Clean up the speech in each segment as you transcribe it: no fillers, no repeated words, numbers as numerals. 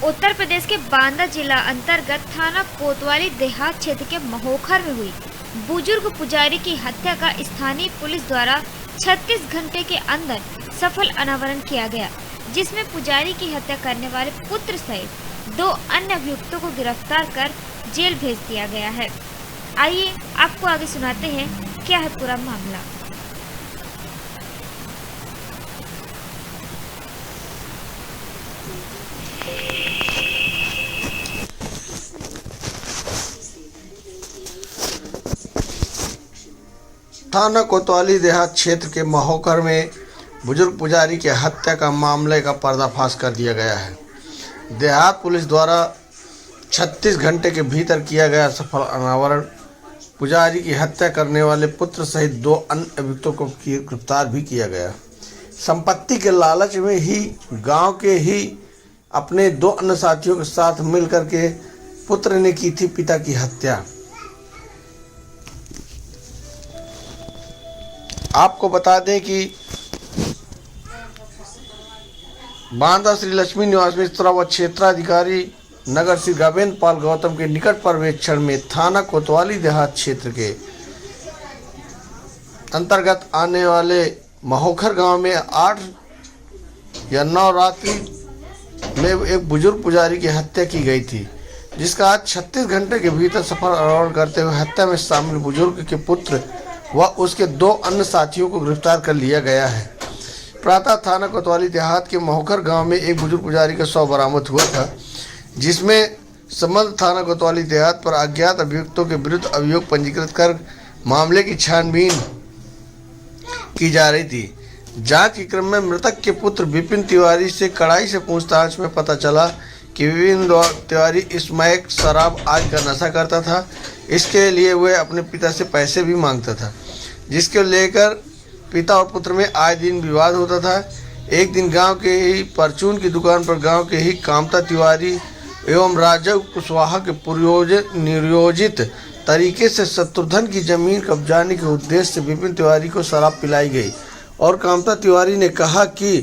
उत्तर प्रदेश के बांदा जिला अंतर्गत थाना कोतवाली देहात क्षेत्र के महोखर में हुई बुजुर्ग पुजारी की हत्या का स्थानीय पुलिस द्वारा 36 घंटे के अंदर सफल अनावरण किया गया, जिसमें पुजारी की हत्या करने वाले पुत्र सहित 2 अन्य अभियुक्तों को गिरफ्तार कर जेल भेज दिया गया है। आइए आपको आगे सुनाते हैं क्या है पूरा मामला। थाना कोतवाली देहात क्षेत्र के महोकर में बुजुर्ग पुजारी की हत्या का मामले का पर्दाफाश कर दिया गया है। देहात पुलिस द्वारा 36 घंटे के भीतर किया गया सफल अनावरण। पुजारी की हत्या करने वाले पुत्र सहित 2 अन्य अभियुक्तों को गिरफ्तार भी किया गया। संपत्ति के लालच में ही गांव के ही अपने 2 अन्य साथियों के साथ मिलकर के पुत्र ने की थी पिता की हत्या। आपको बता दें कि बांदा श्री लक्ष्मी निवास में व क्षेत्राधिकारी नगर श्री गोविंद पाल गौतम के निकट पर्यवेक्षण में थाना कोतवाली देहात क्षेत्र के अंतर्गत आने वाले महोखर गांव में 8 या 9 रात्रि में एक बुजुर्ग पुजारी की हत्या की गई थी, जिसका आज 36 घंटे के भीतर सफल अनावरण करते हुए हत्या में शामिल बुजुर्ग के पुत्र व उसके 2 अन्य साथियों को गिरफ्तार कर लिया गया है। प्रातः थाना कोतवाली देहात के महोखर गांव में एक बुजुर्ग पुजारी का शव बरामद हुआ था, जिसमें संबंध थाना कोतवाली देहात पर अज्ञात अभियुक्तों के विरुद्ध अभियोग पंजीकृत कर मामले की छानबीन की जा रही थी। जांच के क्रम में मृतक के पुत्र विपिन तिवारी से कड़ाई से पूछताछ में पता चला कि विपिन तिवारी इस स्मैक शराब आदि का नशा करता था। इसके लिए वह अपने पिता से पैसे भी मांगता था, जिसके लेकर पिता और पुत्र में आए दिन विवाद होता था। एक दिन गांव के ही परचून की दुकान पर गांव के ही कामता तिवारी एवं राजू कुशवाहा के नियोजित तरीके से शत्रुघ्न की जमीन कब्जाने के उद्देश्य से विपिन तिवारी को शराब पिलाई गई और कामता तिवारी ने कहा कि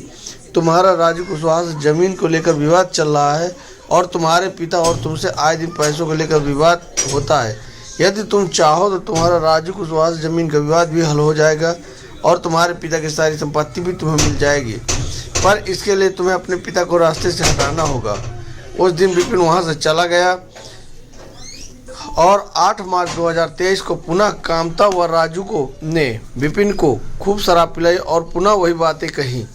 तुम्हारा राजू कुशवाहा से जमीन को लेकर विवाद चल रहा है और तुम्हारे पिता और तुमसे आए दिन पैसों को लेकर विवाद होता है। यदि तुम चाहो तो तुम्हारा राजू कुशवाहा से जमीन का विवाद भी हल हो जाएगा और तुम्हारे पिता की सारी संपत्ति भी तुम्हें मिल जाएगी, पर इसके लिए तुम्हें अपने पिता को रास्ते से हटाना होगा। उस दिन विपिन वहां से चला गया और 8 मार्च 2023 को पुनः कामता व राजू को ने विपिन को खूब शराब पिलाई और पुनः वही बातें कही।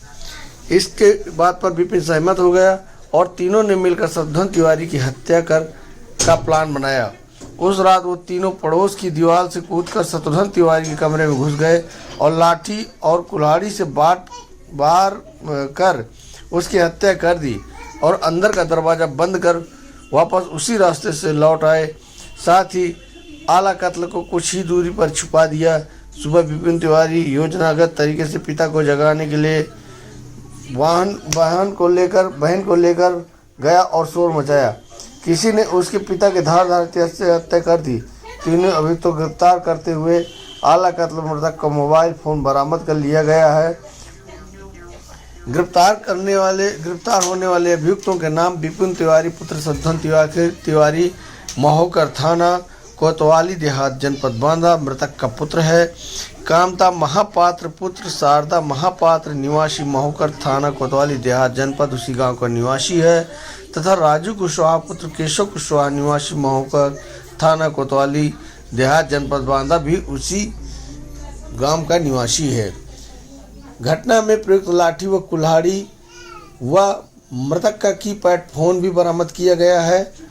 इसके बात पर विपिन सहमत हो गया और तीनों ने मिलकर शत्रुघ्न तिवारी की हत्या का प्लान बनाया। उस रात वो तीनों पड़ोस की दीवार से कूदकर शत्रुघ्न तिवारी के कमरे में घुस गए और लाठी और कुल्हाड़ी से बार कर उसकी हत्या कर दी और अंदर का दरवाज़ा बंद कर वापस उसी रास्ते से लौट आए। साथ ही आला कत्ल को कुछ ही दूरी पर छुपा दिया। सुबह विपिन तिवारी योजनागत तरीके से पिता को जगाने के लिए बहन को लेकर गया और शोर मचाया। किसी ने उसके पिता के धारदार से हत्या कर दी। तीनों अभियुक्तों को गिरफ्तार करते हुए आला कत्ल मृतक का मोबाइल फोन बरामद कर लिया गया है। गिरफ्तार होने वाले अभियुक्तों के नाम विपिन तिवारी पुत्र शत्रुघ्न तिवारी महोकर थाना कोतवाली देहात जनपद बांदा मृतक का पुत्र है। कामता महापात्र पुत्र शारदा महापात्र निवासी महोकर थाना कोतवाली देहात जनपद उसी गांव का निवासी है तथा राजू कुशवाहा पुत्र केशव कुशवाहा निवासी महोकर थाना कोतवाली देहात जनपद बांदा भी उसी गांव का निवासी है। घटना में प्रयुक्त लाठी व कुल्हाड़ी व मृतक का कीपैड फोन भी बरामद किया गया है।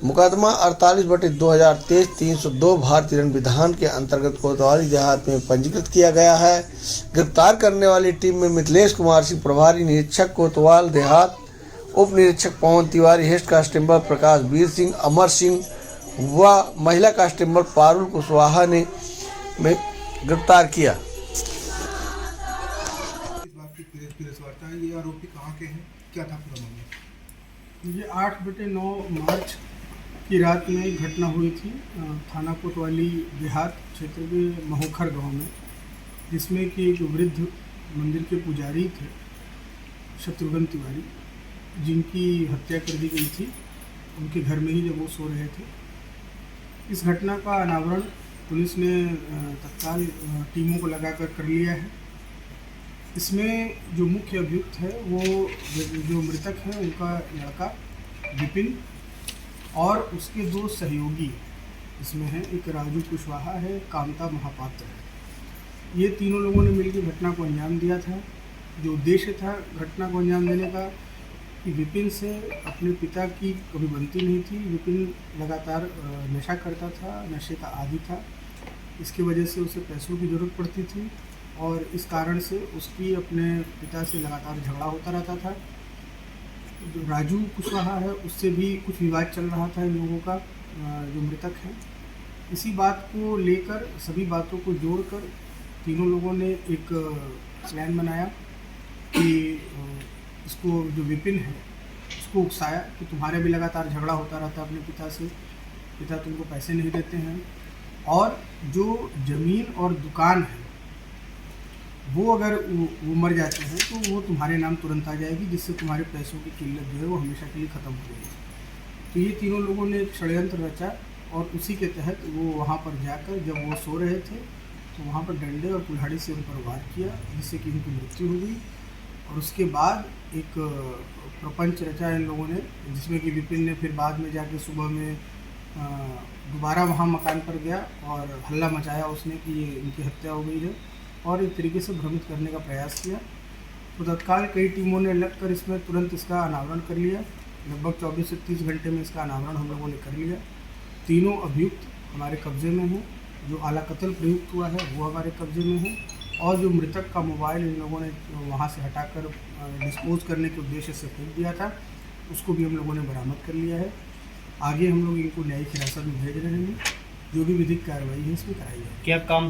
मुकदमा 48/2023 302 भारतीय दंड विधान के अंतर्गत कोतवाली देहात में पंजीकृत किया गया है। गिरफ्तार करने वाली टीम में मिथिलेश कुमार सिंह प्रभारी निरीक्षक कोतवाल देहात, उप निरीक्षक पवन तिवारी, हेड कांस्टेबल प्रकाश वीर सिंह, अमर सिंह व महिला कांस्टेबल पारुल कुशवाहा ने गिरफ्तार किया। ये आरोपी कहाँ के हैं, क्या था पूरा मामला? ये 8/9 मार्च की रात में घटना हुई थी थाना कोतवाली देहात क्षेत्र के महोखर गांव में, जिसमें कि एक वृद्ध मंदिर के पुजारी थे शत्रुघ्न तिवारी, जिनकी हत्या कर दी गई थी उनके घर में ही जब वो सो रहे थे। इस घटना का अनावरण पुलिस ने तत्काल टीमों को लगाकर कर लिया है। इसमें जो मुख्य अभियुक्त है वो जो मृतक है उनका लड़का विपिन और उसके दो सहयोगी इसमें है, एक राजू कुशवाहा है, कामता महापात्र है। ये तीनों लोगों ने मिलकर घटना को अंजाम दिया था। जो उद्देश्य था घटना को अंजाम देने का कि विपिन से अपने पिता की कभी बनती नहीं थी। विपिन लगातार नशा करता था, नशे का आदी था। इसकी वजह से उसे पैसों की ज़रूरत पड़ती थी और इस कारण से उसकी अपने पिता से लगातार झगड़ा होता रहता था। जो राजू कुशवाहा है उससे भी कुछ विवाद चल रहा था इन लोगों का, जो मृतक है। इसी बात को लेकर सभी बातों को जोड़कर तीनों लोगों ने एक प्लान बनाया कि इसको जो विपिन है उसको उकसाया कि तुम्हारे भी लगातार झगड़ा होता रहता है अपने पिता से, पिता तुमको पैसे नहीं देते हैं और जो ज़मीन और दुकान है वो अगर वो मर जाते हैं तो वो तुम्हारे नाम तुरंत आ जाएगी, जिससे तुम्हारे पैसों की किल्लत जो है वो हमेशा के लिए ख़त्म हो जाएगी। तो ये तीनों लोगों ने एक षड्यंत्र रचा और उसी के तहत वो वहाँ पर जाकर जब वो सो रहे थे तो वहाँ पर डंडे और कुल्हाड़ी से उन पर वार किया, जिससे कि उनकी मृत्यु हो गई। और उसके बाद एक प्रपंच रचा इन लोगों ने, जिसमें कि विपिन ने फिर बाद में जाके सुबह में दोबारा वहाँ मकान पर गया और हल्ला मचाया उसने कि ये इनकी हत्या हो गई है और एक तरीके से भ्रमित करने का प्रयास किया। तो तत्काल कई टीमों ने लगकर इसमें तुरंत इसका अनावरण कर लिया। लगभग 24 से 30 घंटे में इसका अनावरण हम लोगों ने कर लिया। तीनों अभियुक्त हमारे कब्जे में हैं। जो आला कत्ल प्रयुक्त हुआ है वो हमारे कब्जे में है और जो मृतक का मोबाइल इन लोगों ने वहाँ से हटाकर डिस्पोज करने के उद्देश्य से फेंक दिया था उसको भी हम लोगों ने बरामद कर लिया है। आगे हम लोग इनको न्यायिक हिरासत में भेज रहे हैं। जो भी विधिक कार्रवाई है इसमें कराई जाएगी। क्या काम